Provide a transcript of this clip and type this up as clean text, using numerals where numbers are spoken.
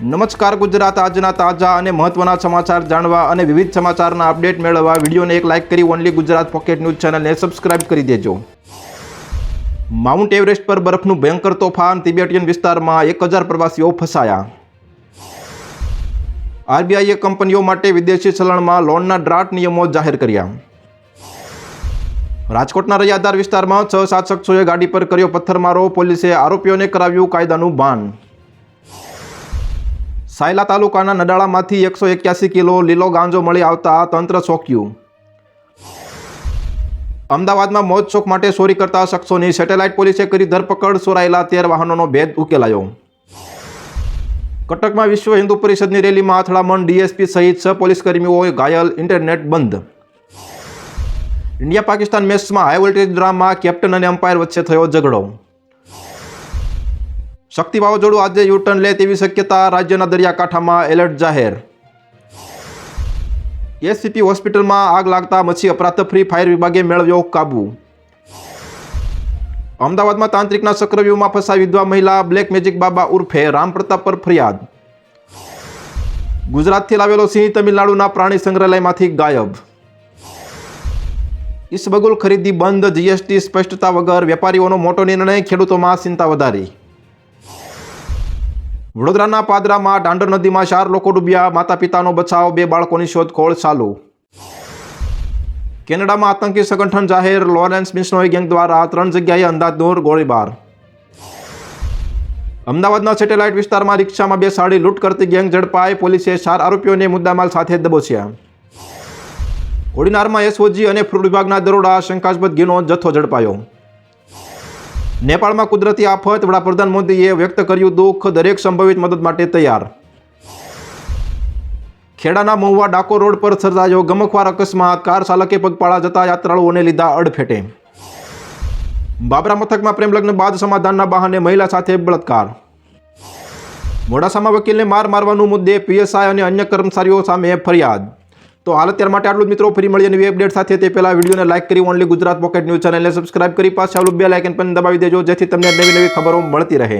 નમસ્કાર ગુજરાત, આજના તાજા અને મહત્વના સમાચાર જાણવા અને વિવિધ સમાચારના અપડેટ મેળવવા વિડીયોને એક લાઇક કરી ઓનલી ગુજરાત પોકેટ ન્યૂઝ ચેનલને સબસ્ક્રાઇબ કરી દેજો। માઉન્ટ એવરેસ્ટ પર બરફનું ભયંકર તોફાન, તિબેટિયન વિસ્તારમાં 1000 પ્રવાસીઓ ફસાયા। આરબીઆઈએ કંપનીઓ માટે વિદેશી ચલણમાં લોનના ડ્રાફ્ટ નિયમો જાહેર કર્યા। રાજકોટના રૈયાધાર વિસ્તારમાં 6-7 શખ્સોએ ગાડી પર કર્યો પથ્થરમારો, પોલીસે આરોપીઓને કરાવ્યું કાયદાનું ભાન। સાયલા તાલુકાના નડાળામાંથી 181 કિલો લીલો ગાંજો મળી આવતા તંત્ર ચોંક્યું। અમદાવાદમાં મોજ શોખ માટે ચોરી કરતા શખ્સોની સેટેલાઇટ પોલીસે કરી ધરપકડ, ચોરાયેલા 13 વાહનોનો ભેદ ઉકેલાયો। કટકમાં વિશ્વ હિન્દુ પરિષદની રેલીમાં અથડામણ, ડીએસપી સહિત 6 પોલીસકર્મીઓ ઘાયલ, ઇન્ટરનેટ બંધ। ઇન્ડિયા પાકિસ્તાન મેચમાં હાઈ વોલ્ટેજ ડ્રામા, કેપ્ટન અને અમ્પાયર વચ્ચે થયો ઝઘડો। શક્તિ વાવાઝોડું આજે યુટર્ન લે તેવી શક્યતા, રાજ્યના દરિયાકાંઠામાં એલર્ટ જાહેર। એસસીપી હોસ્પિટલમાં આગ લાગતા મચી અફરાતફરી, ફાયર વિભાગે મેળવ્યો કાબુ। અમદાવાદમાં તાંત્રિકના ચક્રવ્યૂહમાં ફસાઈ વિધવા મહિલા, બ્લેક મેજિક બાબા ઉર્ફે રામ પ્રતાપ પર ફરિયાદ। ગુજરાતથી લાવેલો સિંહ તમિલનાડુના પ્રાણી સંગ્રહાલયમાંથી ગાયબ। ઇસબગુલ ખરીદી બંધ, જીએસટી સ્પષ્ટતા વગર વેપારીઓનો મોટો નિર્ણય, ખેડૂતોમાં ચિંતા વધારી। વડોદરાના પાદરામાં ડાંડર નદીમાં 4 લોકો ડૂબ્યા, માતા પિતાનો બચાવ, 2 બાળકોની શોધખોળ ચાલુ। કેનેડામાં આતંકી સંગઠન જાહેર, લોરેન્સ બિશ્નોઈ ગેંગ દ્વારા 3 જગ્યાએ અંધાધૂંધ ગોળીબાર। અમદાવાદના સેટેલાઇટ વિસ્તારમાં રિક્ષામાં બેસાડી લૂંટ કરતી ગેંગ ઝડપાઈ, પોલીસે 4 આરોપીઓને મુદ્દામાલ સાથે દબોચ્યા। કોડીનારમાં એસઓજી અને ફૂડ વિભાગના દરોડા, શંકાસ્પદ ઘીનો જથ્થો ઝડપાયો। નેપાળમાં કુદરતી આફત, વડાપ્રધાન મોદીએ વ્યક્ત કર્યું દુઃખ, દરેક સંભવિત મદદ માટે તૈયાર। ખેડાના મહુવા ડાકોર રોડ પર સર્જાયો ગમખ્વાર અકસ્માત, કાર ચાલકે પગપાળા જતા યાત્રાળુઓને લીધા અડફેટે। બાબરા મથકમાં પ્રેમલગ્ન બાદ સમાધાનના બહાને મહિલા સાથે બળાત્કાર। મોડાસામાં વકીલને મારવાનો મુદ્દે પીએસઆઈ અને અન્ય કર્મચારીઓ સામે ફરિયાદ। તો હાલ અત્યાર માટે આટલું જ મિત્રો, ફરી મળીએ નવી અપડેટ સાથે। તે પહેલા વિડીયોને લાઇક કરી ઓનલી ગુજરાત પોકેટ ન્યૂઝ ચેનલને સબસ્ક્રાઇબ કરી પાછળ બેલ આઇકન પણ દબાવી દેજો, જેથી તમને નવી ખબરો મળતી રહે।